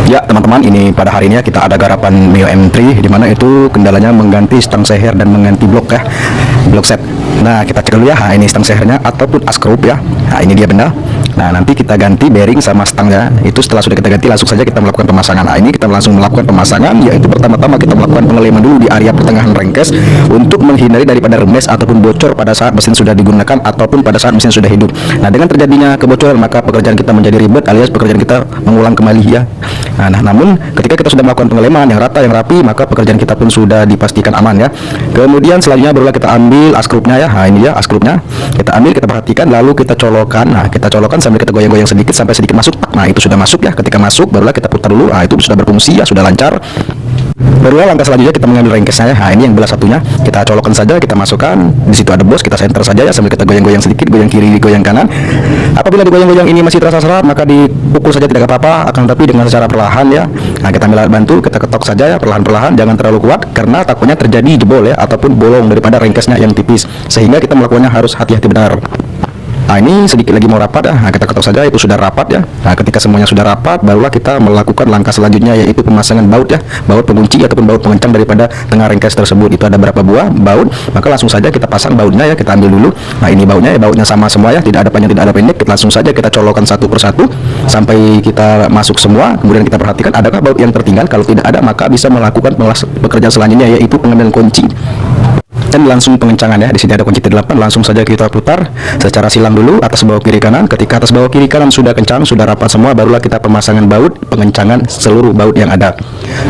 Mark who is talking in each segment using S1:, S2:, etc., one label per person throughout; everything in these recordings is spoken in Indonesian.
S1: Ya teman-teman, ini pada hari ini ya kita ada garapan Mio M3 di mana itu kendalanya mengganti stang seher dan mengganti blok ya, blok set. Nah kita cek dulu ya, ini stang sehernya ataupun askrup ya. Nah ini dia benda. Nah nanti kita ganti bearing sama stangnya. Itu setelah sudah kita ganti langsung saja kita melakukan pemasangan. Nah ini kita langsung melakukan pemasangan, yaitu pertama-tama kita melakukan pengeleman dulu di area pertengahan rengkes untuk menghindari daripada remes ataupun bocor pada saat mesin sudah digunakan ataupun pada saat mesin sudah hidup. Nah dengan terjadinya kebocoran maka pekerjaan kita menjadi ribet alias pekerjaan kita mengulang kembali ya. Nah namun ketika kita sudah melakukan pengeleman yang rata yang rapi maka pekerjaan kita pun sudah dipastikan aman ya. Kemudian selanjutnya barulah kita ambil askrupnya ya. Nah ini dia askrupnya, kita ambil, kita perhatikan, lalu kita colokan. Nah kita colokan sambil kita goyang-goyang sedikit sampai sedikit masuk. Nah itu sudah masuk ya. Ketika masuk barulah kita putar dulu. Nah itu sudah berfungsi ya, sudah lancar. Barulah langkah selanjutnya kita mengambil rengkesnya ya. Nah ini yang belah satunya kita colokkan saja, kita masukkan. Di situ ada bos, kita center saja ya sambil kita goyang-goyang sedikit, goyang kiri, goyang kanan. Apabila digoyang-goyang ini masih terasa serat maka dipukul saja tidak apa-apa, akan tetapi dengan secara perlahan ya. Nah kita ambil alat bantu, kita ketok saja ya perlahan-perlahan, jangan terlalu kuat karena takutnya terjadi jebol ya ataupun bolong daripada rengkesnya yang tipis, sehingga kita melakukannya harus hati-hati benar. Nah ini sedikit lagi mau rapat ya. Nah kita ketok saja, itu sudah rapat ya. Nah ketika semuanya sudah rapat barulah kita melakukan langkah selanjutnya, yaitu pemasangan baut ya, baut pengunci ataupun baut pengencang daripada tengah rengkes tersebut. Itu ada berapa buah baut, maka langsung saja kita pasang bautnya ya, kita ambil dulu. Nah ini bautnya ya, bautnya sama semua ya, tidak ada panjang tidak ada pendek. Langsung saja kita colokkan satu persatu sampai kita masuk semua. Kemudian kita perhatikan adakah baut yang tertinggal. Kalau tidak ada maka bisa melakukan pekerjaan selanjutnya, yaitu pengambilan kunci dan langsung pengencangan ya. Di sini ada kunci T8, langsung saja kita putar secara silang dulu atas bawah kiri kanan. Ketika atas bawah kiri kanan sudah kencang, sudah rapat semua, barulah kita pemasangan baut, pengencangan seluruh baut yang ada.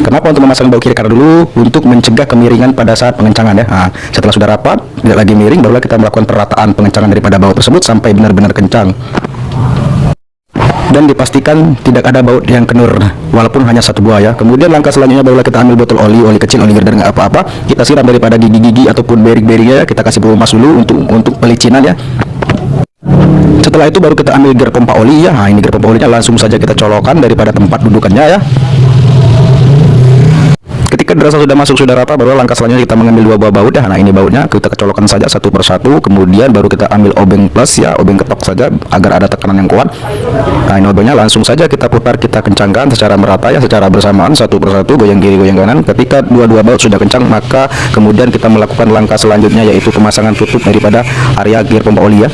S1: Kenapa untuk memasang baut kiri kanan dulu? Untuk mencegah kemiringan pada saat pengencangan ya. Nah, setelah sudah rapat, tidak lagi miring, barulah kita melakukan perataan pengencangan daripada baut tersebut sampai benar-benar kencang. Dan dipastikan tidak ada baut yang kenur walaupun hanya satu buah ya. Kemudian langkah selanjutnya barulah kita ambil botol oli kecil, oli girder nggak apa-apa, kita siram daripada gigi-gigi ataupun bearing-bearingnya, kita kasih pelumas dulu untuk pelicinan ya. Setelah itu baru kita ambil gear pompa oli ya. Nah ini gear pompa olinya langsung saja kita colokan daripada tempat dudukannya ya. Ketika dirasa sudah masuk, sudah rata, baru langkah selanjutnya kita mengambil dua buah baut ya. Nah ini bautnya kita kecolokkan saja satu persatu, kemudian baru kita ambil obeng plus ya, obeng ketok saja agar ada tekanan yang kuat. Nah ini obengnya langsung saja kita putar, kita kencangkan secara merata ya, secara bersamaan satu persatu, goyang kiri goyang kanan. Ketika dua-dua baut sudah kencang maka kemudian kita melakukan langkah selanjutnya, yaitu pemasangan tutup daripada area gear pompa oli ya.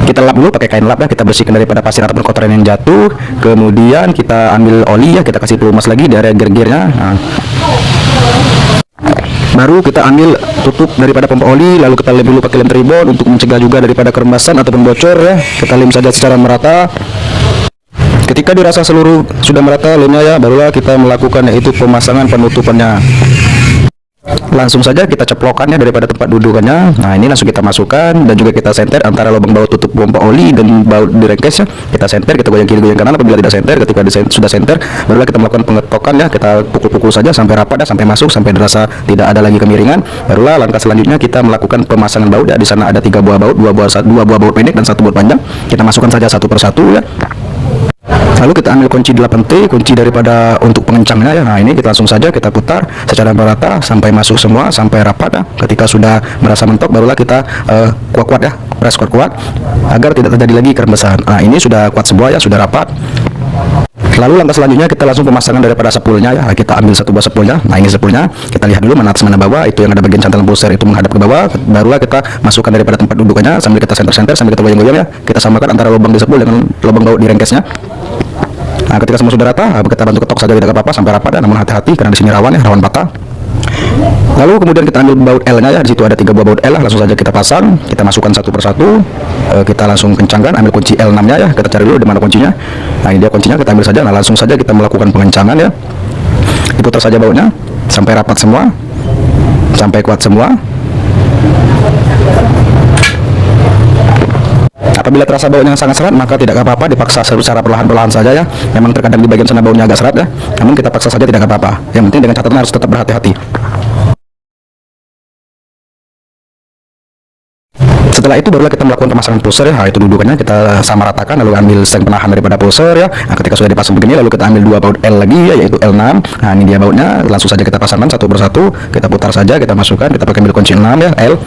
S1: Kita lap dulu pakai kain lap ya, kita bersihkan daripada pasir ataupun kotoran yang jatuh. Kemudian kita ambil oli ya, kita kasih pelumas lagi di area gear-gearnya. Nah, baru kita ambil tutup daripada pompa oli, lalu kita lem dulu pakai lem tribon untuk mencegah juga daripada kerembasan ataupun bocor ya. Kita lem saja secara merata. Ketika dirasa seluruh sudah merata lemnya ya, barulah kita melakukan yaitu pemasangan penutupannya. Langsung saja kita ceplokkan ya daripada tempat dudukannya. Nah ini langsung kita masukkan dan juga kita senter antara lubang baut tutup pompa oli dan baut di rengkes ya. Kita senter, kita goyang kiri goyang kanan. Apabila tidak senter, ketika sudah senter barulah kita melakukan pengetokan ya, kita pukul-pukul saja sampai rapat ya, sampai masuk, sampai dirasa tidak ada lagi kemiringan. Barulah langkah selanjutnya kita melakukan pemasangan baut ya. Di sana ada 3 buah baut, dua buah baut pendek dan 1 baut panjang. Kita masukkan saja satu persatu ya. Lalu kita ambil kunci 8T, kunci daripada untuk pengencangnya ya. Nah ini kita langsung saja kita putar secara merata sampai masuk semua, sampai rapat ya. Ketika sudah merasa mentok barulah kita kuat-kuat ya, press kuat-kuat agar tidak terjadi lagi kerembesan. Nah ini sudah kuat semua ya, sudah rapat. Lalu langkah selanjutnya kita langsung pemasangan daripada sepulnya ya. Kita ambil satu buah sepulnya. Nah ini sepulnya, kita lihat dulu mana atas mana bawah. Itu yang ada bagian cantelan pusar itu menghadap ke bawah. Barulah kita masukkan daripada tempat dudukannya sambil kita senter-senter, sambil kita goyang-goyang ya. Kita samakan antara lubang di sepul dengan lubang baut di rengkesnya. Nah ketika semua sudah rata, kita bantu ketok saja tidak apa-apa sampai rapat ya. Namun hati-hati karena di sini rawan ya, rawan patah. Lalu kemudian kita ambil baut L-nya ya. Di situ ada 3 buah baut L lah. Langsung saja kita pasang, kita masukkan satu persatu. Kita langsung kencangkan, ambil kunci L6-nya ya. Kita cari dulu di mana kuncinya. Nah ini dia kuncinya, kita ambil saja. Nah langsung saja kita melakukan pengencangan ya. Diputar saja bautnya sampai rapat semua, sampai kuat semua. Apabila terasa baunya sangat serat maka tidak apa-apa, dipaksa secara perlahan-perlahan saja ya. Memang terkadang di bagian sana baunya agak serat ya, namun kita paksa saja tidak apa-apa. Yang penting dengan catatan harus tetap berhati-hati. Setelah itu barulah kita melakukan pemasangan pusher ya. Nah, itu dudukannya kita sama ratakan, lalu ambil stang penahan daripada pusher ya. Nah ketika sudah dipasang begini lalu kita ambil 2 baut L lagi ya, yaitu L6. Nah ini dia bautnya, langsung saja kita pasangkan satu persatu, kita putar saja, kita masukkan, kita pakai ambil kunci 6 ya, L.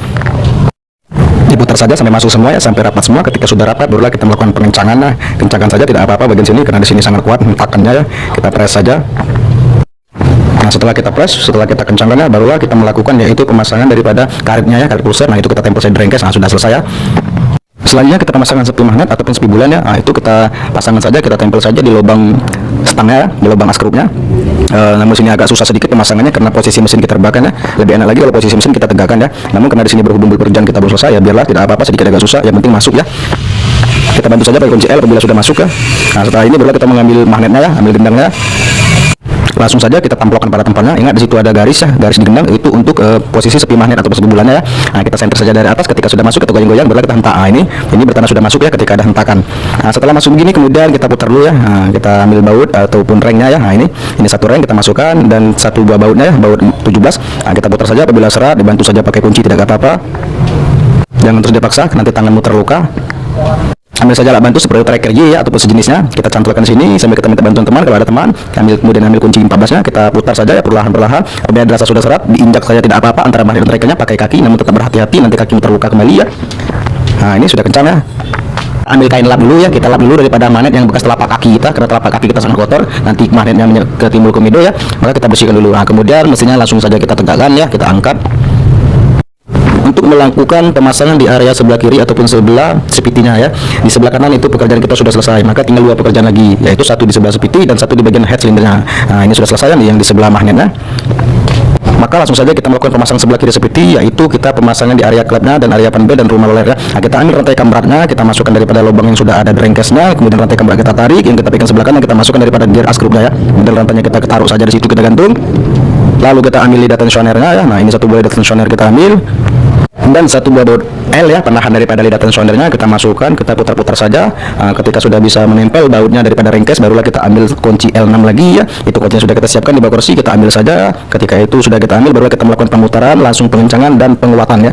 S1: diputar saja sampai masuk semua ya, sampai rapat semua. Ketika sudah rapat barulah kita melakukan pengencangan. Nah, kencangkan saja, tidak apa-apa bagian sini karena di sini sangat kuat hentakannya ya. Kita press saja. Nah, setelah kita press, setelah kita kencangkannya, barulah kita melakukan yaitu pemasangan daripada karetnya ya, karet pulser. Nah, itu kita tempel saja di rengkes. Nah, sudah selesai ya. Selanjutnya kita pemasangan sepi magnet ataupun sepi bulan ya. Nah, itu kita pasangkan saja, kita tempel saja di lubang stangnya ya, di lubang askrupnya. Namun sini agak susah sedikit pemasangannya karena posisi mesin kita terbakar ya. Lebih enak lagi kalau posisi mesin kita tegakkan ya. Namun karena di sini berhubung pekerjaan kita belum selesai ya, biarlah tidak apa-apa, sedikit agak susah, yang penting masuk ya. Kita bantu saja pakai kunci L apabila sudah masuk ya. Nah, setelah ini barulah kita mengambil magnetnya ya, ambil gendangnya. Langsung saja kita tampilkan pada tempatnya. Ingat di situ ada garis ya, garis di gendang itu untuk posisi sepi magnet atau sepi bulannya ya. Nah, kita center saja dari atas. Ketika sudah masuk kita goyang-goyang, barulah kita hentak. Nah, ini bertanda sudah masuk ya ketika ada hentakan. Nah, setelah masuk begini kemudian kita putar dulu ya. Nah, kita ambil baut ataupun rengnya ya. Nah, ini satu reng kita masukkan dan satu buah bautnya ya, baut 17. Nah, kita putar saja apabila serat, dibantu saja pakai kunci, tidak apa-apa. Jangan terus dipaksa, nanti tanganmu terluka. Ambil saja alat bantu seperti tracker J ya ataupun sejenisnya, kita cantolkan sini sambil kita minta bantuan teman kalau ada teman. Kemudian ambil kunci 14-nya, kita putar saja ya perlahan-perlahan. Apabila dirasa sudah serat, diinjak saja tidak apa-apa antara magnet dan trackernya, pakai kaki namun tetap berhati-hati nanti kakimu terluka kembali ya. Nah, ini sudah kencang ya. Ambil kain lap dulu ya, kita lap dulu daripada magnet yang bekas telapak kaki kita, karena telapak kaki kita sangat kotor, nanti magnetnya ketimbul komedo ya, maka kita bersihkan dulu. Nah, kemudian mesinnya langsung saja kita tegakkan ya, kita angkat. Untuk melakukan pemasangan di area sebelah kiri ataupun sebelah sepitinya ya. Di sebelah kanan itu pekerjaan kita sudah selesai, maka tinggal dua pekerjaan lagi, yaitu satu di sebelah sepiti dan satu di bagian head silindernya. Nah, ini sudah selesai yang di sebelah magnetnya. Maka langsung saja kita melakukan pemasangan sebelah kiri sepiti, yaitu kita pemasangan di area klepnya dan area panbel dan rumah roller ya. Nah, kita ambil rantai kamberatnya, kita masukkan daripada lubang yang sudah ada di rengkesnya, kemudian rantai kamberat kita tarik, yang kita pegang sebelah kanan kita masukkan daripada gear askrupnya ya. Kemudian rantainya kita taruh saja di situ, kita gantung. Lalu kita ambil lidah tensionernya ya. Nah, ini satu buah lidah tensioner kita ambil. Dan satu buah baut L ya, penahan daripada lidah tensionernya kita masukkan, kita putar-putar saja. Nah, ketika sudah bisa menempel bautnya daripada rengkes, barulah kita ambil kunci L6 lagi ya. Itu kuncinya sudah kita siapkan di bawah kursi, kita ambil saja. Ketika itu sudah kita ambil, barulah kita melakukan pemutaran, langsung pengencangan dan penguatan ya.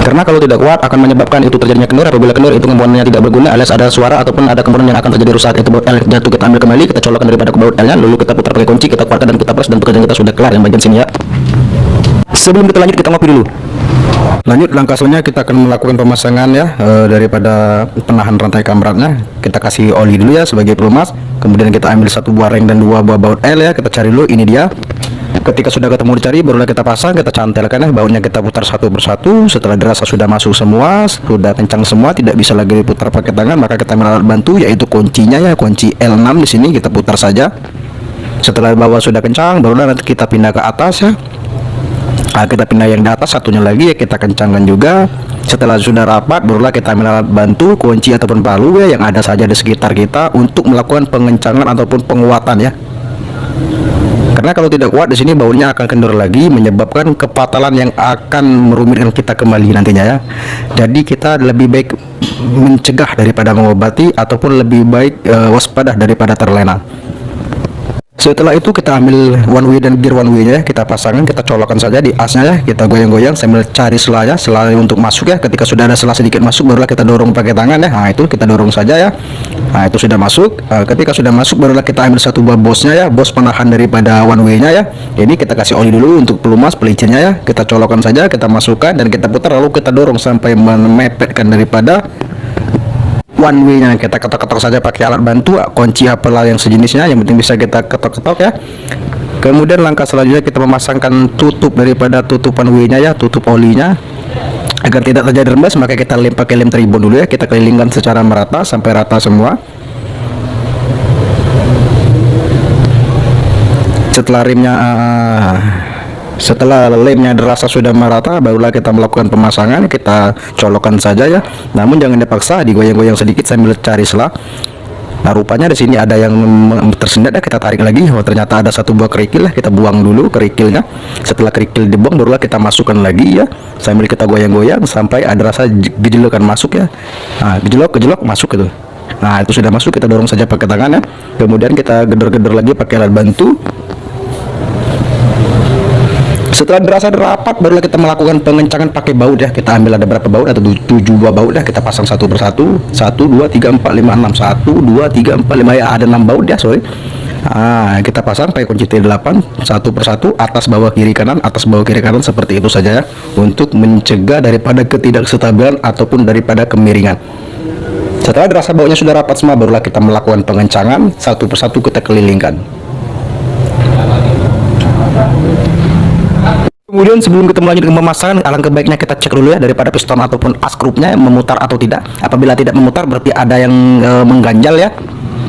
S1: Karena kalau tidak kuat akan menyebabkan itu terjadinya kendor. Apabila kendor itu komponennya tidak berguna alias ada suara ataupun ada komponen yang akan terjadi rusak, itu baut L jatuh, kita ambil kembali, kita colokkan daripada baut L nya, lalu kita putar pakai kunci, kita kuatkan dan kita press, dan pekerjaan kita sudah kelar yang bagian sini ya. Sebelum kita lanjut, kita ngopi dulu. Lanjut langkah selanjutnya kita akan melakukan pemasangan ya daripada penahan rantai kamberatnya. Kita kasih oli dulu ya sebagai pelumas. Kemudian kita ambil satu buah reng dan dua buah baut L ya, kita cari dulu, ini dia. Ketika sudah ketemu dicari, barulah kita pasang, kita cantelkan ya, bautnya kita putar satu persatu. Setelah dirasa sudah masuk semua, sudah kencang semua, tidak bisa lagi diputar pakai tangan, maka kita ambil alat bantu yaitu kuncinya ya, kunci L6 di sini kita putar saja. Setelah bawah sudah kencang, barulah nanti kita pindah ke atas ya. Nah, kita pindah yang di atas satunya lagi ya, kita kencangkan juga. Setelah sudah rapat, barulah kita ambil alat bantu, kunci ataupun palu ya yang ada saja di sekitar kita untuk melakukan pengencangan ataupun penguatan ya. Karena kalau tidak kuat di sini bautnya akan kendor lagi, menyebabkan kepatalan yang akan merumitkan kita kembali nantinya ya. Jadi kita lebih baik mencegah daripada mengobati, ataupun lebih baik waspada daripada terlena. Setelah itu kita ambil one way dan gear one way nya ya, kita pasangkan, kita colokkan saja di asnya ya, kita goyang-goyang sambil cari selanya, selanya untuk masuk ya. Ketika sudah ada selah sedikit masuk, barulah kita dorong pakai tangan ya. Nah, itu kita dorong saja ya. Nah, itu sudah masuk. Ketika sudah masuk, barulah kita ambil satu buah bosnya ya, bos penahan daripada one way nya ya. Ini kita kasih oli dulu untuk pelumas pelicirnya ya, kita colokkan saja, kita masukkan dan kita putar, lalu kita dorong sampai memepetkan daripada one way nya. Kita ketok-ketok saja pakai alat bantu, kunci apalah yang sejenisnya, yang penting bisa kita ketok-ketok ya. Kemudian langkah selanjutnya kita memasangkan tutup daripada tutupan way nya ya, tutup olinya. Agar tidak terjadi rembes, maka kita lem pakai lem tribun dulu ya, kita kelilingkan secara merata sampai rata semua. Setelah lemnya dirasa sudah merata, barulah kita melakukan pemasangan, kita colokkan saja ya. Namun jangan dipaksa, digoyang-goyang sedikit sambil cari selah. Nah, rupanya di sini ada yang tersendat ya, kita tarik lagi. Oh, ternyata ada satu buah kerikil ya, kita buang dulu kerikilnya. Setelah kerikil dibuang, barulah kita masukkan lagi ya, sambil kita goyang-goyang sampai ada rasa gejolokan masuk ya. Nah, gejolok masuk itu. Nah, itu sudah masuk, kita dorong saja pakai tangan ya. Kemudian kita gedor-gedor lagi pakai alat bantu. Setelah dirasa rapat, barulah kita melakukan pengencangan pakai baut ya. Kita ambil ada berapa baut, atau 7 buah baut ya, kita pasang satu persatu. 1, 2, 3, 4, 5, 6. 1, 2, 3, 4, 5 ya, ada 6 baut ya, sorry. Kita pasang pakai kunci T8 satu persatu, atas bawah kiri kanan, atas bawah kiri kanan, seperti itu saja ya, untuk mencegah daripada ketidakstabilan ataupun daripada kemiringan. Setelah dirasa bautnya sudah rapat semua, barulah kita melakukan pengencangan satu persatu, kita kelilingkan. Kemudian sebelum kita melanjutkan pemasangan, alangkah baiknya kita cek dulu ya daripada piston ataupun as skrupnya memutar atau tidak. Apabila tidak memutar berarti ada yang mengganjal ya.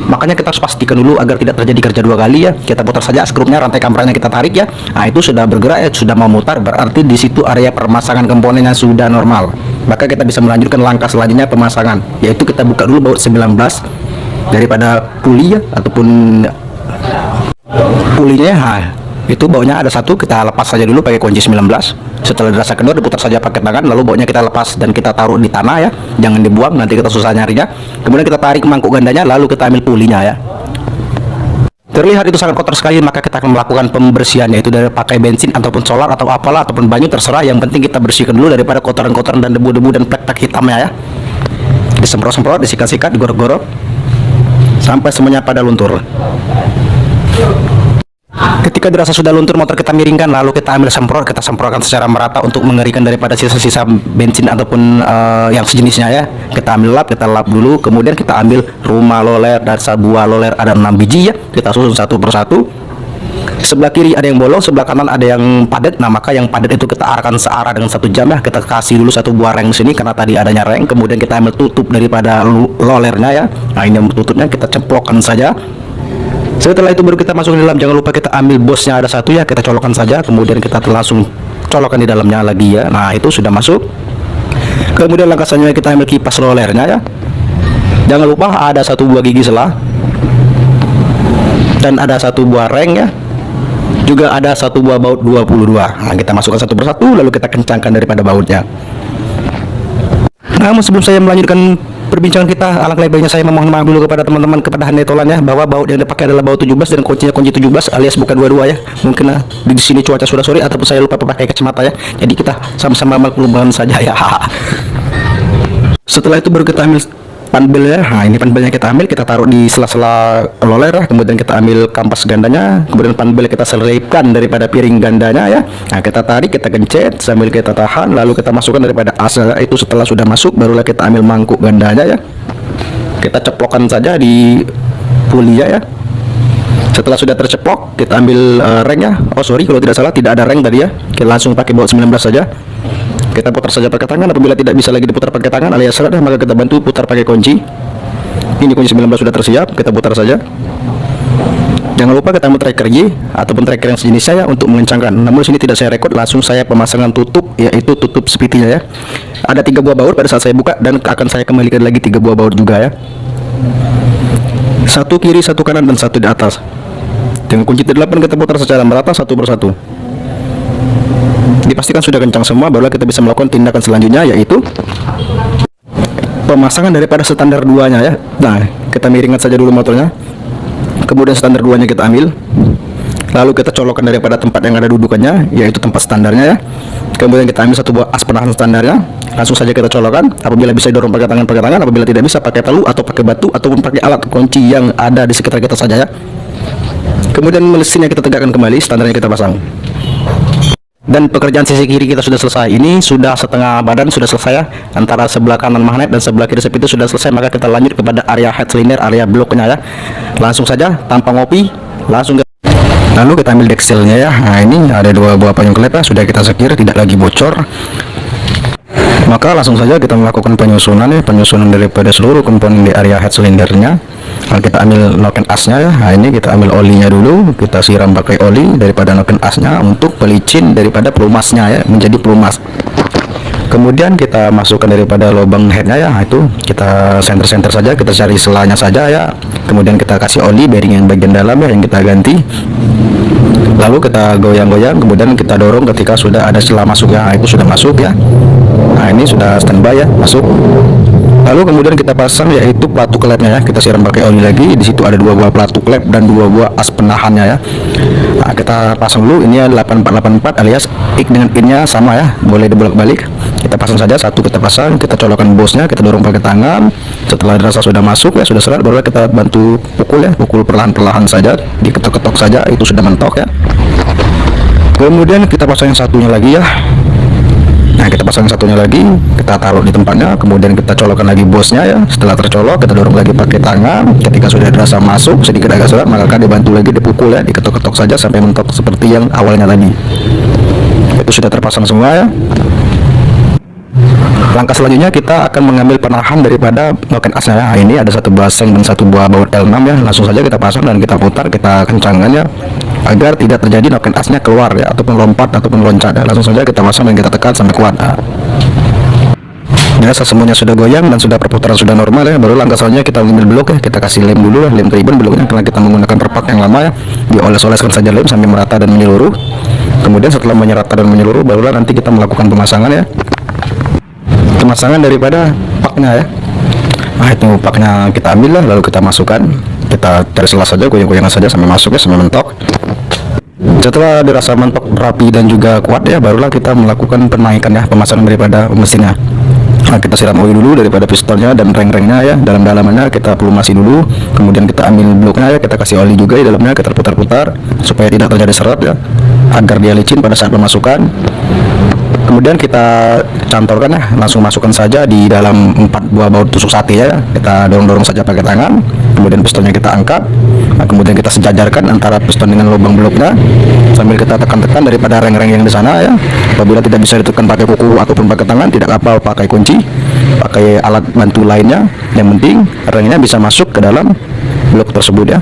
S1: Makanya kita harus pastikan dulu agar tidak terjadi kerja dua kali ya. Kita putar saja skrupnya, rantai kampranya kita tarik ya. Itu sudah bergerak ya, sudah memutar, berarti di situ area pemasangan komponennya sudah normal. Maka kita bisa melanjutkan langkah selanjutnya pemasangan, yaitu kita buka dulu baut 19 daripada puli ya, ataupun pulinya. Itu bautnya ada satu, kita lepas saja dulu pakai kunci 19. Setelah dirasa kendor, diputar saja pakai tangan, lalu bautnya kita lepas dan kita taruh di tanah ya, jangan dibuang, nanti kita susah nyarinya. Kemudian kita tarik mangkuk gandanya, lalu kita ambil pulinya ya. Terlihat itu sangat kotor sekali, maka kita akan melakukan pembersihan, yaitu dari pakai bensin ataupun solar atau apalah ataupun banyu, terserah. Yang penting kita bersihkan dulu daripada kotoran-kotoran dan debu-debu dan plek-plek hitamnya ya. Disemprot-semprot, disikat-sikat, digorok-gorok sampai semuanya pada luntur. Ketika dirasa sudah luntur, motor kita miringkan, lalu kita ambil semprot, kita semprotkan secara merata untuk mengerikan daripada sisa-sisa bensin ataupun yang sejenisnya ya. Kita ambil lap, kita lap dulu, kemudian kita ambil rumah loler dan sebuah loler ada 6 biji ya, kita susun satu persatu. Sebelah kiri ada yang bolong, sebelah kanan ada yang padat. Nah, maka yang padat itu kita arahkan searah dengan 1 jam ya. Kita kasih dulu satu buah reng di sini karena tadi adanya reng. Kemudian kita ambil tutup daripada lolernya ya. Nah, ini tutupnya kita ceplokkan saja. Setelah itu baru kita masuk di dalam. Jangan lupa kita ambil bosnya ada satu ya, kita colokkan saja. Kemudian kita langsung colokkan di dalamnya lagi ya. Nah, itu sudah masuk. Kemudian langkah selanjutnya kita ambil kipas rolernya ya. Jangan lupa ada satu buah gigi selah dan ada satu buah reng ya. Juga ada satu buah baut 22. Nah, kita masukkan satu persatu, lalu kita kencangkan daripada bautnya. Namun sebelum saya melanjutkan perbincangan kita, alangkah baiknya saya memohon maaf dulu kepada teman-teman, kepada handetolan ya, bahwa baut yang dipakai adalah baut 17 dan kuncinya kunci 17 alias bukan 22 ya. Mungkin di sini cuaca sudah sore ataupun saya lupa pakai kacamata ya. Jadi kita sama-sama maklumkan saja ya. Setelah itu baru kita ambil panbel ya. Nah, ini panbelnya kita ambil, kita taruh di sela-sela loler ya. Kemudian kita ambil kampas gandanya, kemudian panbel kita selipkan daripada piring gandanya ya. Nah, kita tarik, kita gencet sambil kita tahan, lalu kita masukkan daripada asnya. Itu setelah sudah masuk, barulah kita ambil mangkuk gandanya ya. Kita ceplokkan saja di pulia ya. Setelah sudah terceplok, kita ambil reng ya. Oh sorry, kalau tidak salah tidak ada reng tadi ya. Kita langsung pakai baut 19 saja. Kita putar saja pakai tangan. Apabila tidak bisa lagi diputar pakai tangan alias seret, maka kita bantu putar pakai kunci. Ini kunci 19 sudah tersiap, kita putar saja. Jangan lupa kita ambil tracker Y ataupun tracker yang sejenisnya ya untuk mengencangkan. Namun sini tidak saya rekod, langsung saya pemasangan tutup, yaitu tutup spitinya ya. Ada 3 buah baut pada saat saya buka dan akan saya kembalikan lagi 3 buah baut juga ya. Satu kiri, satu kanan dan satu di atas. Dengan kunci T8 kita putar secara merata satu persatu. Dipastikan sudah kencang semua, barulah kita bisa melakukan tindakan selanjutnya, yaitu pemasangan daripada standar 2 nya ya. Nah, kita miringkan saja dulu motornya, kemudian standar 2 nya kita ambil, lalu kita colokkan daripada tempat yang ada dudukannya, yaitu tempat standarnya ya. Kemudian kita ambil satu buah as penahan standarnya, langsung saja kita colokkan. Apabila bisa dorong pakai tangan, apabila tidak bisa pakai palu atau pakai batu ataupun pakai alat kunci yang ada di sekitar kita saja ya. Kemudian mesinnya kita tegakkan kembali, standarnya kita pasang. Dan pekerjaan sisi kiri kita sudah selesai. Ini sudah setengah badan sudah selesai ya. Antara sebelah kanan magnet dan sebelah kiri sep itu sudah selesai. Maka kita lanjut kepada area head cylinder, area bloknya ya. Langsung saja tanpa ngopi, langsung ke. Lalu kita ambil dekselnya ya. Nah, ini ada 2 buah payung klep ya, sudah kita sekir, tidak lagi bocor. Maka langsung saja kita melakukan penyusunan ya, penyusunan daripada seluruh komponen di area head cylindernya. Nah, kita ambil noken asnya ya. Nah, ini kita ambil olinya dulu, kita siram pakai oli daripada noken asnya untuk pelicin daripada pelumasnya ya, menjadi pelumas. Kemudian kita masukkan daripada lubang headnya ya. Nah, itu kita senter-senter saja, kita cari selanya saja ya. Kemudian kita kasih oli bearing yang bagian dalam ya, yang kita ganti. Lalu kita goyang-goyang, kemudian kita dorong ketika sudah ada celah masuk ya. Nah, itu sudah masuk ya. Nah, ini sudah standby ya, masuk. Lalu kemudian kita pasang yaitu pelatuk klepnya ya, kita siram pakai oli lagi. Di situ ada 2 buah pelatuk klep dan 2 buah as penahannya ya. Nah, kita pasang dulu. Ini 8484 alias ik dengan innya sama ya, boleh dibolak-balik. Kita pasang saja satu, kita pasang, kita colokkan bosnya, kita dorong pakai tangan. Setelah dirasa sudah masuk ya, sudah serat, baru kita bantu pukul ya, pukul perlahan-perlahan saja, diketok-ketok saja, itu sudah mentok ya. Kemudian kita pasang yang satunya lagi ya. Nah, kita pasang satunya lagi, kita taruh di tempatnya, kemudian kita colokkan lagi bosnya ya. Setelah tercolok, kita dorong lagi pakai tangan. Ketika sudah dirasa masuk, sedikit agak serat, maka akan dibantu lagi dipukul ya, diketok-ketok saja sampai mentok seperti yang awalnya tadi. Itu sudah terpasang semua ya. Langkah selanjutnya kita akan mengambil penahan daripada noken asnya ya. Nah, ini ada 1 buah seng dan 1 buah baut L6 ya. Langsung saja kita pasang dan kita putar, kita kencangkan ya, agar tidak terjadi noken asnya keluar ya, ataupun lompat ataupun loncat ya. Langsung saja kita pasang dan kita tekan sampai kuat. Ya, semuanya sudah goyang dan sudah perputaran sudah normal ya. Baru langkah selanjutnya kita mengambil blok ya, kita kasih lem dulu ya, lem tribun bloknya, karena kita menggunakan perpak yang lama ya. Dioles-oleskan saja lem sampai merata dan menyeluruh. Kemudian setelah merata dan menyeluruh, barulah nanti kita melakukan pemasangan ya, pemasangan daripada paknya ya. Nah, itu paknya kita ambil lah, lalu kita masukkan, kita cari sela saja, goyang-goyangan saja sampai masuk ya, sampai mentok. Setelah dirasa mentok rapi dan juga kuat ya, barulah kita melakukan penaikan ya, pemasangan daripada mesinnya. Nah, kita siram oli dulu daripada pistonnya dan reng-rengnya ya, dalam-dalamannya kita pelumasi dulu. Kemudian kita ambil bloknya ya, kita kasih oli juga di dalamnya, kita putar-putar supaya tidak terjadi seret ya, agar dia licin pada saat pemasukan. Kemudian kita cantorkan ya, langsung masukkan saja di dalam 4 buah baut tusuk sate ya. Kita dorong-dorong saja pakai tangan, kemudian pistonnya kita angkat. Nah, kemudian kita sejajarkan antara piston dengan lubang bloknya sambil kita tekan-tekan daripada reng-reng yang di sana ya. Apabila tidak bisa ditekan pakai kuku ataupun pakai tangan, tidak apa, pakai kunci, pakai alat bantu lainnya. Yang penting rengnya bisa masuk ke dalam blok tersebut ya.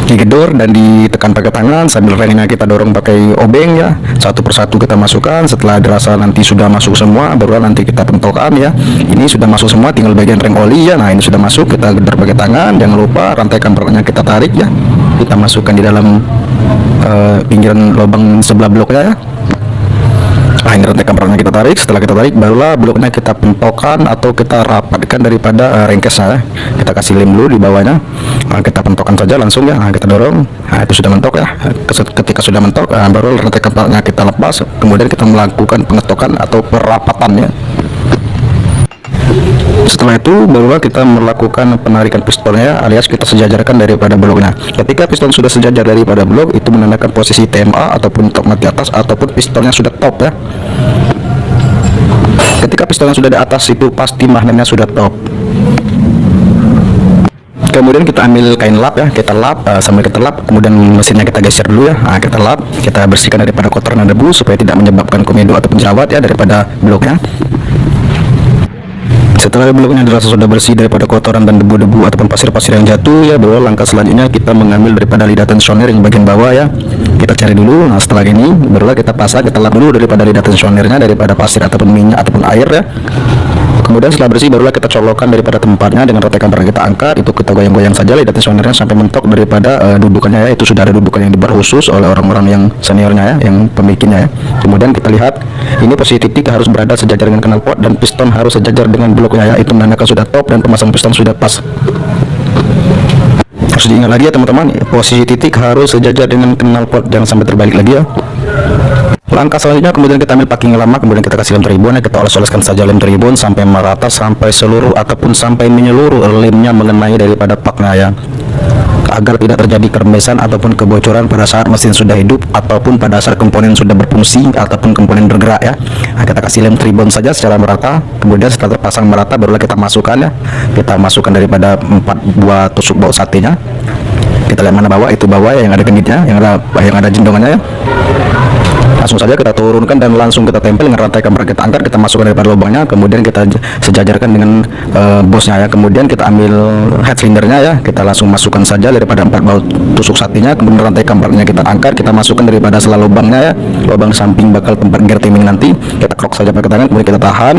S1: Digedor dan ditekan pakai tangan sambil rengnya kita dorong pakai obeng ya, satu persatu kita masukkan. Setelah dirasa nanti sudah masuk semua, baru nanti kita pentolkan ya. Ini sudah masuk semua, tinggal bagian reng oli ya. Nah, ini sudah masuk, kita gedor pakai tangan. Jangan lupa rantai kampernya kita tarik ya, kita masukkan di dalam pinggiran lubang sebelah bloknya ya. Nah, ini rantai kampernya kita tarik. Setelah kita tarik, barulah bloknya kita pentokkan atau kita rapatkan daripada rengkesnya ya. Kita kasih lem dulu di bawahnya. Nah, kita pentokkan saja langsung ya. Nah, kita dorong. Nah, itu sudah mentok ya. Ketika sudah mentok, baru rantai kampernya kita lepas. Kemudian kita melakukan pengetokan atau perapatannya. Setelah itu barulah kita melakukan penarikan pistonnya alias kita sejajarkan daripada bloknya. Ketika piston sudah sejajar daripada blok, itu menandakan posisi TMA ataupun top mati atas ataupun pistonnya sudah top ya. Ketika pistonnya sudah di atas, itu pasti magnetnya sudah top. Kemudian kita ambil kain lap ya, kita lap sambil kita lap, kemudian mesinnya kita geser dulu ya. Nah, kita lap, kita bersihkan daripada kotoran dan debu supaya tidak menyebabkan komedo ataupun jerawat ya daripada bloknya. Setelah bloknya dirasa sudah bersih daripada kotoran dan debu-debu ataupun pasir-pasir yang jatuh ya, baru langkah selanjutnya kita mengambil daripada lidah tensioner yang bagian bawah ya. Kita cari dulu. Nah, setelah ini barulah kita pasang, kita lap dulu daripada lidah tensionernya daripada pasir ataupun minyak ataupun air ya. Kemudian setelah bersih barulah kita colokkan daripada tempatnya dengan rantai kamper kita angkat. Itu kita goyang-goyang saja lidah tensionernya sampai mentok daripada dudukannya ya. Itu sudah ada dudukan yang dibuat khusus oleh orang-orang yang seniornya ya, yang pembikinnya ya. Kemudian kita lihat ini posisi titik harus berada sejajar dengan knalpot dan piston harus sejajar dengan bloknya ya. Itu menandakan sudah top dan pemasang piston sudah pas. Harus diingat lagi ya teman-teman, posisi titik harus sejajar dengan knalpot, jangan sampai terbalik lagi ya. Langkah selanjutnya kemudian kita ambil packing lama, kemudian kita kasih lem tribun ya, kita oles-oleskan saja lem tribun sampai merata, sampai seluruh ataupun sampai menyeluruh lemnya mengenai daripada paknya ya, agar tidak terjadi kerembesan ataupun kebocoran pada saat mesin sudah hidup ataupun pada saat komponen sudah berfungsi ataupun komponen bergerak ya. Nah, kita kasih lem tribun saja secara merata, kemudian setelah terpasang merata barulah kita masukkan ya, kita masukkan daripada 4 buah tusuk baut satenya. Kita lihat mana bawah, itu bawah ya, yang ada genitnya, yang ada jendongannya ya. Langsung saja kita turunkan dan langsung kita tempel dengan rantai kamper kita angkat, kita masukkan daripada lubangnya, kemudian kita sejajarkan dengan bosnya ya. Kemudian kita ambil head cylindernya ya, kita langsung masukkan saja daripada 4 baut tusuk satinya, kemudian rantai kampernya kita angkat, kita masukkan daripada sela lubangnya ya, lubang samping bakal tempat gear timing nanti. Kita krok saja pakai tangan, kemudian kita tahan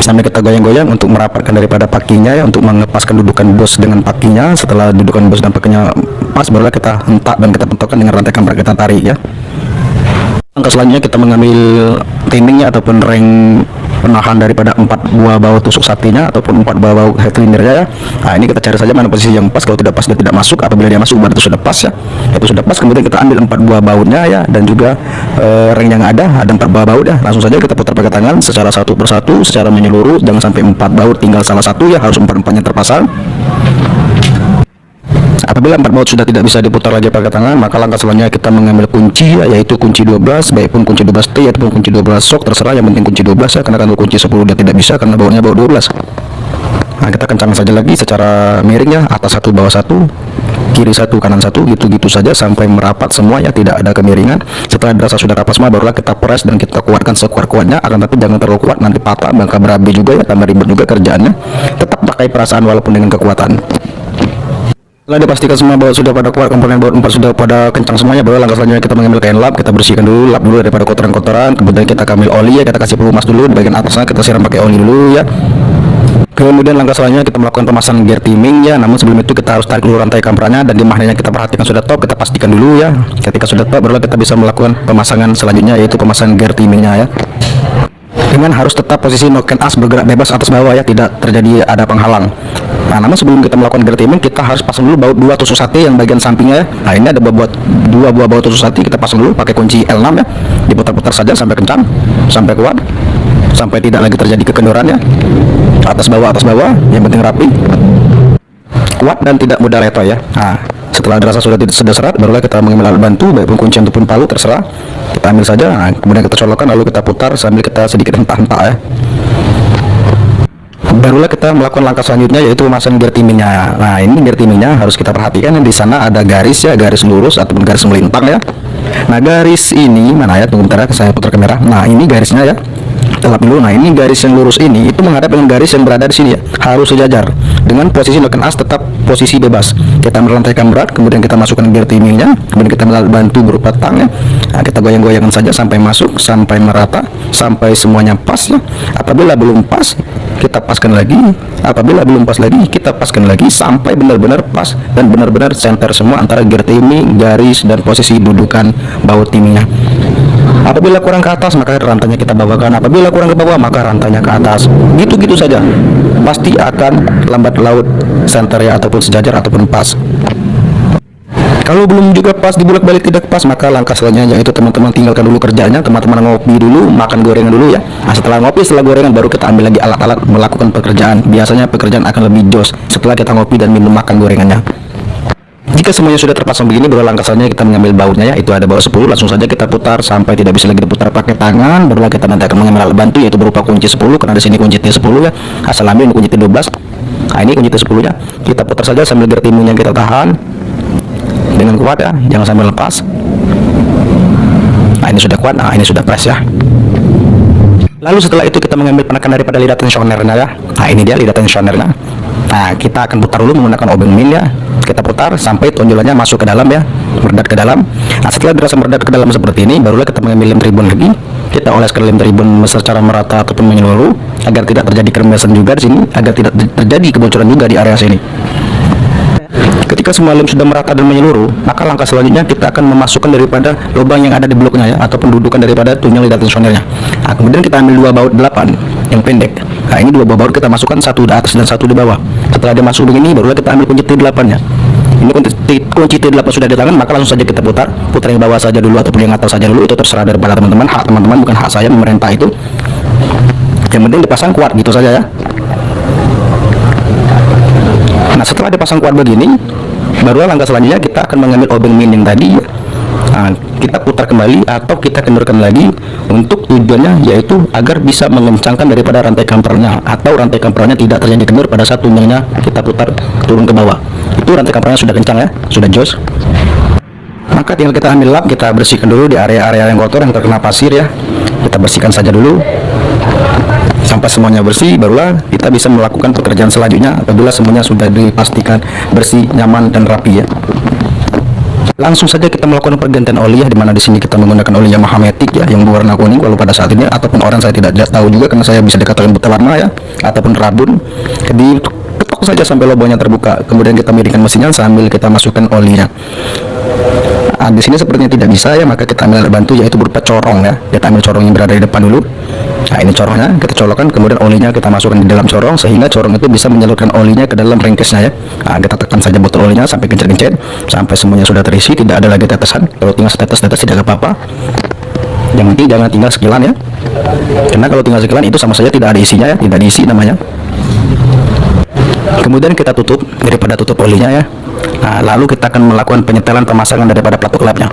S1: sampai kita goyang-goyang untuk merapatkan daripada pakinya ya, untuk mengepaskan dudukan bos dengan pakinya. Setelah dudukan bos dan pakinya pas, barulah kita hentak dan kita pentokkan dengan rantai kamper kita tarik ya. Langkah selanjutnya kita mengambil timingnya ataupun reng penahan daripada 4 buah baut tusuk sapinya ataupun 4 buah baut head cylindernya ya. Nah, ini kita cari saja mana posisi yang pas. Kalau tidak pas dia tidak masuk. Apabila dia masuk berarti sudah pas ya. Itu sudah pas. Kemudian kita ambil 4 buah bautnya ya, dan juga ring yang ada 4 buah baut ya. Langsung saja kita putar pakai tangan secara satu persatu, secara menyeluruh. Jangan sampai 4 baut tinggal salah satu ya, harus 4-4-nya terpasang. Apabila 4 baut sudah tidak bisa diputar lagi pakai tangan, maka langkah selanjutnya kita mengambil kunci ya, yaitu kunci 12, baik pun kunci 12T ataupun kunci 12 shock, terserah, yang penting kunci 12 ya, karena kalau kunci 10 dia tidak bisa karena bautnya baut 12. Nah, kita kencangkan saja lagi secara miring ya, atas satu bawah satu, kiri satu kanan satu, gitu-gitu saja sampai merapat semua ya, tidak ada kemiringan. Setelah dirasa sudah rapat semua, barulah kita press dan kita kuatkan sekuat-kuatnya, akan tapi jangan terlalu kuat, nanti patah, maka berabe juga ya, tambah ribet juga kerjaannya. Tetap pakai perasaan walaupun dengan kekuatan. Setelah dipastikan semua baut sudah pada kuat, komponen baut 4 sudah pada kencang semuanya, baru langkah selanjutnya kita mengambil kain lap, kita bersihkan dulu, lap dulu daripada kotoran-kotoran. Kemudian kita ambil oli ya, kita kasih pelumas dulu di bagian atasnya, kita siram pakai oli dulu ya. Kemudian langkah selanjutnya kita melakukan pemasangan gear timing ya. Namun sebelum itu kita harus tarik dulu rantai kampranya, dan di magnetnya kita perhatikan sudah top, kita pastikan dulu ya. Ketika sudah top, barulah kita bisa melakukan pemasangan selanjutnya, yaitu pemasangan gear timingnya ya. Dengan harus tetap posisi knock and as bergerak bebas atas bawah ya, tidak terjadi ada penghalang. Nah, namun sebelum kita melakukan gear timing, kita harus pasang dulu baut 2 tusuk sate yang bagian sampingnya ya. Nah, ini ada buat 2 buah baut tusuk sate, kita pasang dulu pakai kunci L6 ya. Diputar-putar saja sampai kencang, sampai kuat, sampai tidak lagi terjadi kekendoran ya. Atas bawah, yang penting rapi, kuat dan tidak mudah reto ya. Nah, setelah dirasa sudah serat, barulah kita mengambil alat bantu, baik pun kunci ataupun palu, terserah. Kita ambil saja, nah, kemudian kita colokkan, lalu kita putar sambil kita sedikit hentak-hentak ya. Barulah kita melakukan langkah selanjutnya, yaitu memasang gear timingnya. Nah, ini gear timingnya harus kita perhatikan, di sana ada garis ya, garis lurus ataupun garis melintang ya. Nah, garis ini mana ya? Tunggu bentar ya, saya putar kamera. Nah, ini garisnya ya. Telap dulu. Nah, ini garis yang lurus ini itu menghadap dengan garis yang berada di sini ya, harus sejajar dengan posisi knock and as, tetap posisi bebas. Kita merantaikan berat, kemudian kita masukkan gear timingnya, kemudian kita bantu berupa tang ya. Nah, kita goyang-goyangkan saja sampai masuk, sampai merata, sampai semuanya pas ya. Apabila belum pas, kita paskan lagi. Apabila belum pas lagi, kita paskan lagi sampai benar-benar pas dan benar-benar center semua antara gear timing, garis, dan posisi dudukan baut timingnya. Apabila kurang ke atas, maka rantainya kita bawakan. Apabila kurang ke bawah, maka rantainya ke atas. Gitu-gitu saja. Pasti akan lambat laut center ya, ataupun sejajar ataupun pas. Kalau belum juga pas, dibulak-balik tidak pas, maka langkah selanjutnya yaitu teman-teman tinggalkan dulu kerjanya, teman-teman ngopi dulu, makan gorengan dulu ya. Nah, setelah ngopi, setelah gorengan, baru kita ambil lagi alat-alat melakukan pekerjaan. Biasanya pekerjaan akan lebih jos setelah kita ngopi dan minum makan gorengannya. Jika semuanya sudah terpasang begini, baru langkah selanjutnya kita mengambil bautnya ya, itu ada baut 10, langsung saja kita putar sampai tidak bisa lagi diputar pakai tangan. Barulah kita nanti akan mengambil alat bantu, yaitu berupa kunci 10, karena di sini kunci T10 ya. Asal ambil kunci T12. Nah, ini kunci T10 nya. Kita putar saja sambil gear timingnya kita tahan dengan kuat ya, jangan sampai lepas. Nah, ini sudah kuat. Nah, ini sudah press ya. Lalu setelah itu kita mengambil penekan daripada lidah tensionernya ya. Nah, ini dia lidah tensionernya. Nah, kita akan putar dulu menggunakan obeng min ya. Kita putar sampai tonjolannya masuk ke dalam ya, meredat ke dalam. Nah, setelah dirasa meredat ke dalam seperti ini, barulah kita mengambil lem tribun lagi. Kita oleskan lem tribun secara merata ataupun menyeluruh, agar tidak terjadi kerembesan juga di sini, agar tidak terjadi kebocoran juga di area sini. Ketika semua lem sudah merata dan menyeluruh, maka langkah selanjutnya kita akan memasukkan daripada lubang yang ada di bloknya ya, ataupun dudukan daripada tunjang lidah tensionernya. Nah, kemudian kita ambil 2 baut 8 yang pendek. Nah, ini 2 baut kita masukkan, satu di atas dan satu di bawah. Setelah dia masuk begini, barulah kita ambil kunci T8 nya. Ini kunci T8 sudah di tangan, maka langsung saja kita putar yang bawah saja dulu ataupun yang atas saja dulu. Itu terserah daripada teman-teman, hak teman-teman, bukan hak saya memerintah itu. Yang penting dipasang kuat gitu saja ya. Nah, setelah dipasang kuat begini, barulah langkah selanjutnya kita akan mengambil obeng min yang tadi. Nah, kita putar kembali atau kita kendorkan lagi, untuk tujuannya yaitu agar bisa mengencangkan daripada rantai kampernya, atau rantai kampernya tidak terjadi kendor pada saat tunjangnya kita putar turun ke bawah. Itu rantai kampernya sudah kencang ya, sudah jos. Maka tinggal kita ambil lap, kita bersihkan dulu di area-area yang kotor yang terkena pasir ya. Kita bersihkan saja dulu sampai semuanya bersih, barulah kita bisa melakukan pekerjaan selanjutnya apabila semuanya sudah dipastikan bersih, nyaman, dan rapi ya. Langsung saja kita melakukan pergantian oli ya, dimana di sini kita menggunakan oli Yamaha Matic ya, yang berwarna kuning. Walau pada saat ini ataupun orang saya tidak tahu juga, karena saya bisa dikatakan buta warna ya, ataupun rabun. Jadi ketok saja sampai lubangnya terbuka, kemudian kita miringkan mesinnya sambil kita masukkan olinya. Di sini sepertinya tidak bisa ya, maka kita ambil alat bantu, yaitu berupa corong ya. Kita ambil corong yang berada di depan dulu. Nah, ini corongnya kita colokkan, kemudian olinya kita masukkan di dalam corong sehingga corong itu bisa menyalurkan olinya ke dalam ringkasnya ya. Nah, kita tekan saja botol olinya sampai kencet-kencet, sampai semuanya sudah terisi, tidak ada lagi tetesan. Kalau tinggal setetes-tetes tidak apa-apa. Yang penting jangan tinggal sekilan ya. Karena kalau tinggal sekilan itu sama saja tidak ada isinya ya, tidak diisi namanya. Kemudian kita tutup, daripada tutup olinya ya. Nah, lalu kita akan melakukan penyetelan pemasangan daripada pelatuk klapnya.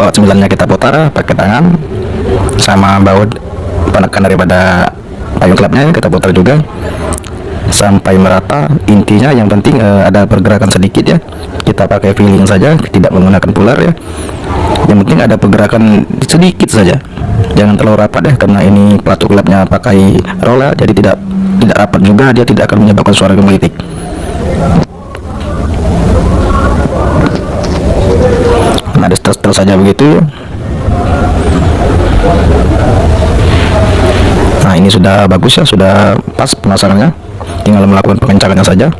S1: Baut 9-nya kita putar pakai tangan, sama baut penekan daripada payung klapnya kita putar juga sampai merata. Intinya yang penting ada pergerakan sedikit ya, kita pakai feeling saja, tidak menggunakan pular ya. Yang penting ada pergerakan sedikit saja, jangan terlalu rapat ya, karena ini pelatuk klapnya pakai roller, jadi tidak rapat juga, dia tidak akan menyebabkan suara gemelitik. Nah, ada setel saja begitu ya. Nah, ini sudah bagus ya, sudah pas pemasangannya, tinggal melakukan pengencangannya saja.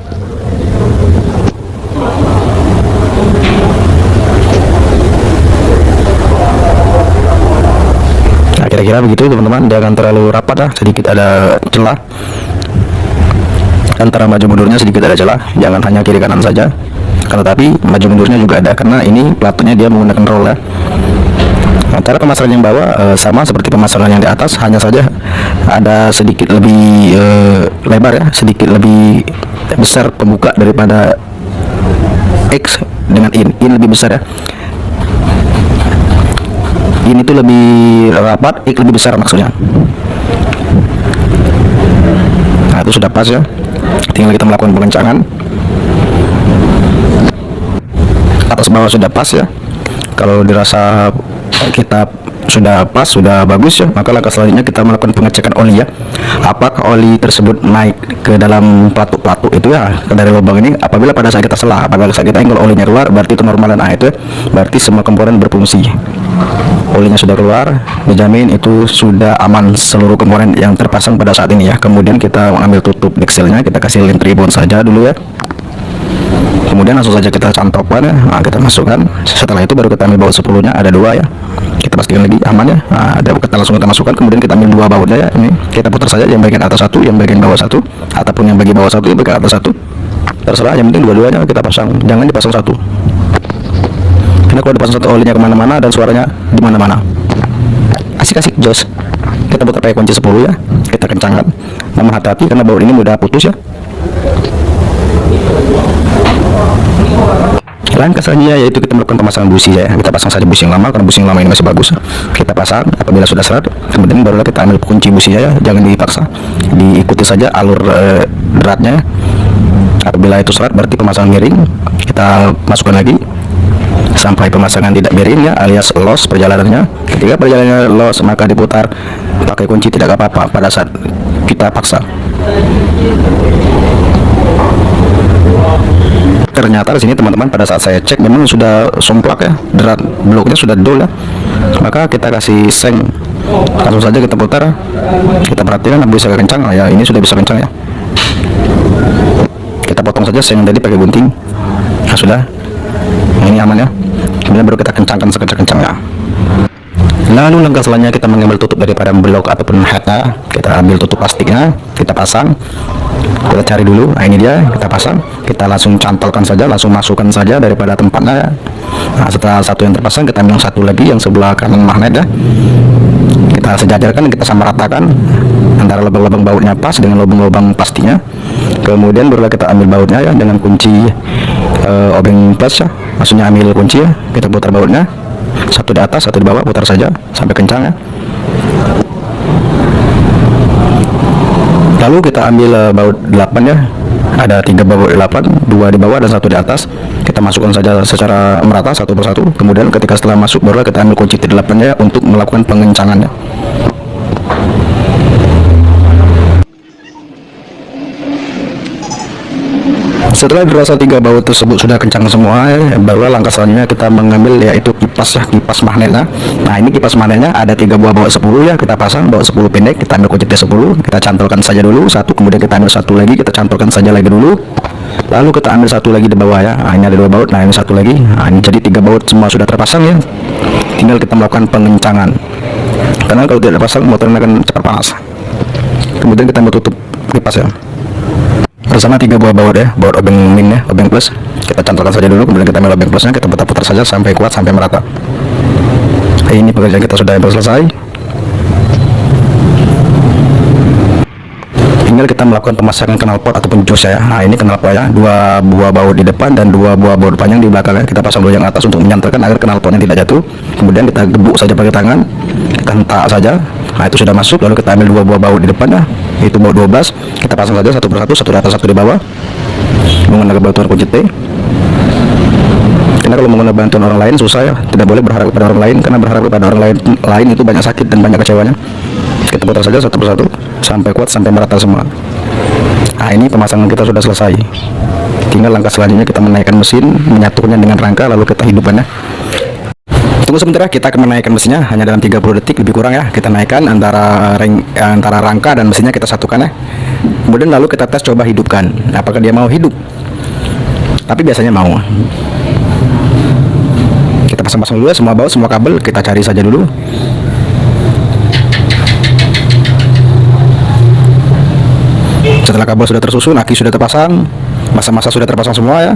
S1: Nah, kira-kira begitu teman-teman, jangan terlalu rapat lah, sedikit ada celah antara maju mundurnya, sedikit ada celah, jangan hanya kiri kanan saja. Tetapi maju mundurnya juga ada, karena ini platnya dia menggunakan roll ya. Antara pemasangan yang bawah sama seperti pemasangan yang di atas, hanya saja ada sedikit lebih lebar ya, sedikit lebih besar pembuka daripada X dengan in lebih besar ya. Ini tuh lebih rapat, X lebih besar maksudnya. Nah, itu sudah pas ya, tinggal kita melakukan pengencangan. Atas bawah sudah pas ya. Kalau dirasa kita sudah pas, sudah bagus ya, maka langkah selanjutnya kita melakukan pengecekan oli ya. Apakah oli tersebut naik ke dalam pelatuk-pelatuk itu ya, dari lubang ini. Apabila pada saat kita selah, apabila saat kita angle olinya keluar, berarti itu normal. Nah, itu ya, berarti semua komponen berfungsi. Olinya sudah keluar, dijamin itu sudah aman seluruh komponen yang terpasang pada saat ini ya. Kemudian kita mengambil tutup dexelnya, kita kasih lint ribbon saja dulu ya. Kemudian langsung saja kita cantokkan ya. Nah, kita masukkan. Setelah itu baru kita ambil baut 10-nya, ada 2 ya. Kita pastikan lagi aman ya. Nah, kita langsung kita masukkan, kemudian kita ambil 2 bautnya ya. Ini kita putar saja, yang bagian atas 1, yang bagian bawah 1, ataupun yang bagian bawah 1, yang bagian atas 1. Terserah, yang penting dua-duanya kita pasang. Jangan dipasang satu. Karena kalau dipasang satu, olinya kemana-mana dan suaranya di mana-mana. Asik-asik jos. Kita putar pakai kunci 10 ya. Kita kencangkan. Namun hati-hati karena baut ini mudah putus ya. Langkah selanjutnya yaitu kita melakukan pemasangan busi ya. Kita pasang saja busi yang lama, karena busi yang lama ini masih bagus. Kita pasang, apabila sudah seret, kemudian barulah kita ambil kunci businya ya. Jangan dipaksa, diikuti saja alur deratnya. Apabila itu seret, berarti pemasangan miring. Kita masukkan lagi sampai pemasangan tidak miring ya, alias loss perjalanannya. Ketika perjalanannya loss, maka diputar pakai kunci, tidak apa-apa pada saat kita paksa. Ternyata di sini teman-teman, pada saat saya cek memang sudah somplak ya, derat bloknya sudah dol ya. Maka kita kasih seng, langsung saja kita putar. Kita perhatikan bisa kencang ya, ini sudah bisa kencang ya. Kita potong saja seng tadi pakai gunting. Nah, sudah, ini aman ya. Kemudian baru kita kencangkan sekencang-kencangnya. Lalu langkah selanjutnya kita mengambil tutup daripada blok ataupun headnya. Kita ambil tutup plastiknya, kita pasang. Kita cari dulu, nah ini dia, kita pasang. Kita langsung cantolkan saja, langsung masukkan saja daripada tempatnya. Nah, setelah satu yang terpasang, kita ambil satu lagi yang sebelah kanan magnet ya. Kita sejajarkan, kita samaratakan antara lubang-lubang bautnya pas dengan lubang-lubang plastiknya. Kemudian barulah kita ambil bautnya ya dengan kunci obeng plus ya. Maksudnya ambil kunci ya, kita putar bautnya. Satu di atas, satu di bawah, putar saja sampai kencang ya. Lalu kita ambil baut 8 ya. Ada 3 baut 8, 2 di bawah dan 1 di atas. Kita masukkan saja secara merata satu persatu. Kemudian ketika setelah masuk, barulah kita ambil kunci T8 ya untuk melakukan pengencangannya. Setelah dirasa 3 baut tersebut sudah kencang semua ya, barulah langkah selanjutnya kita mengambil yaitu kipas ya, kipas magnetnya. Nah, ini kipas magnetnya ada 3 buah baut 10 ya, kita pasang baut 10 pendek, kita ambil kunci T10, kita cantolkan saja dulu satu, kemudian kita ambil satu lagi, kita cantolkan saja lagi dulu. Lalu kita ambil satu lagi di bawah ya. Nah, ini ada 2 baut, nah ini satu lagi. Nah, ini jadi 3 baut semua sudah terpasang ya. Tinggal kita melakukan pengencangan. karena kalau tidak dipasang motornya akan cepat panas. Kemudian kita mau tutup kipas ya, bersama 3 buah baut ya, baut obeng min ya, obeng plus. Kita cantolkan saja dulu, kemudian kita ambil obeng plusnya, kita putar-putar saja sampai kuat, sampai merata. Ini pekerjaan kita sudah hampir selesai. Tinggal kita melakukan pemasangan knalpot ataupun jos ya. Nah, ini knalpot ya, 2 buah baut di depan dan 2 buah baut panjang di belakang ya. Kita pasang dulu yang atas untuk menyantarkan agar knalpotnya tidak jatuh. Kemudian kita gebuk saja pakai tangan, kita hentak saja. Nah, itu sudah masuk. Lalu kita ambil 2 buah baut di depan ya, itu baut 12. Kita pasang saja satu persatu, satu di atas, satu di bawah, menggunakan bantuan kunci T. Karena kalau menggunakan bantuan orang lain susah ya, tidak boleh berharap kepada orang lain, karena berharap kepada orang lain itu banyak sakit dan banyak kecewanya. Kita putar saja satu persatu sampai kuat, sampai merata semua. Nah, ini pemasangan kita sudah selesai. Tinggal langkah selanjutnya kita menaikkan mesin, menyatukannya dengan rangka, lalu kita hidupkannya. Tunggu sebentar, kita akan menaikkan mesinnya hanya dalam 30 detik lebih kurang ya. Kita naikkan antara rangka dan mesinnya, kita satukan ya. Kemudian lalu kita tes, coba hidupkan apakah dia mau hidup. Tapi biasanya mau. Kita pasang-pasang dulu ya, semua baut, semua kabel kita cari saja dulu. Setelah kabel sudah tersusun, aki sudah terpasang, masa-masa sudah terpasang semua ya.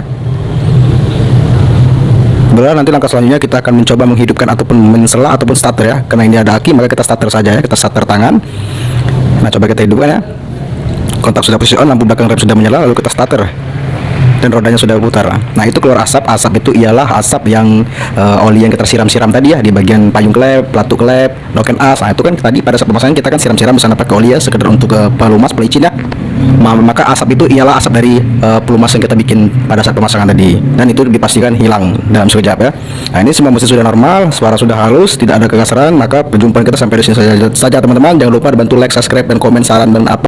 S1: Berarti nanti langkah selanjutnya kita akan mencoba menghidupkan ataupun mensela ataupun starter ya. Karena ini ada aki, maka kita starter saja ya, kita starter tangan. Nah, coba kita hidupkan ya. Kontak sudah posisi on, lampu belakang rem sudah menyala, lalu kita starter. Dan rodanya sudah berputar. Nah, itu keluar asap. Asap itu ialah asap yang oli yang kita siram-siram tadi ya, di bagian payung klep, pelatuk klep, noken as. Nah, itu kan tadi pada saat pemasangan kita kan siram-siram bersama pakai oli ya, sekedar untuk pelumas, pelicin ya. Maka asap itu ialah asap dari pelumas yang kita bikin pada saat pemasangan tadi, dan itu dipastikan hilang dalam sekejap ya. Nah, ini semua mesin sudah normal, suara sudah halus, tidak ada kekasaran. Maka perjumpaan kita sampai di sini saja teman-teman. Jangan lupa bantu like, subscribe, dan komen saran dan apa